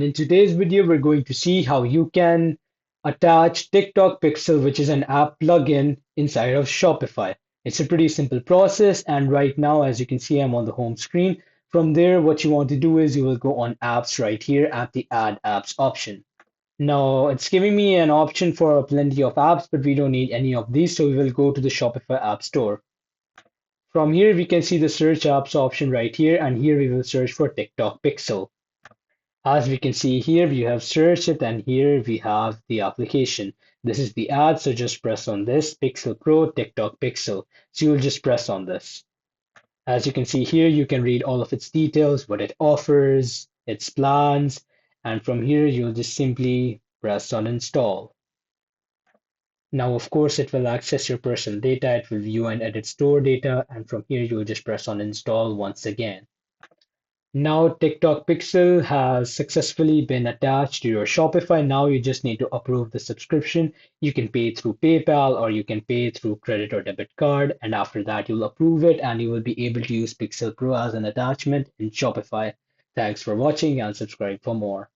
In today's video, we're going to see how you can attach TikTok Pixel, which is an app plugin inside of Shopify. It's a pretty simple process. And right now, as you can see, I'm on the home screen. From there, what you want to do is you will go on apps right here at the add apps option. Now it's giving me an option for plenty of apps, but we don't need any of these. So we will go to the Shopify App Store. From here, we can see the search apps option right here. And here we will search for TikTok Pixel. As we can see here, we have searched it and here we have the application. This is the ad, so just press on this, Pixel Pro, TikTok Pixel. So you'll just press on this. As you can see here, you can read all of its details, what it offers, its plans, and from here you'll just simply press on install. Now, of course, it will access your personal data, it will view and edit store data, and from here you'll just press on install once again. Now TikTok Pixel has successfully been attached to your Shopify. Now you just need to approve the subscription. You can pay through PayPal or you can pay through credit or debit card. And after that, you'll approve it and you will be able to use Pixel Pro as an attachment in Shopify. Thanks for watching and subscribe for more.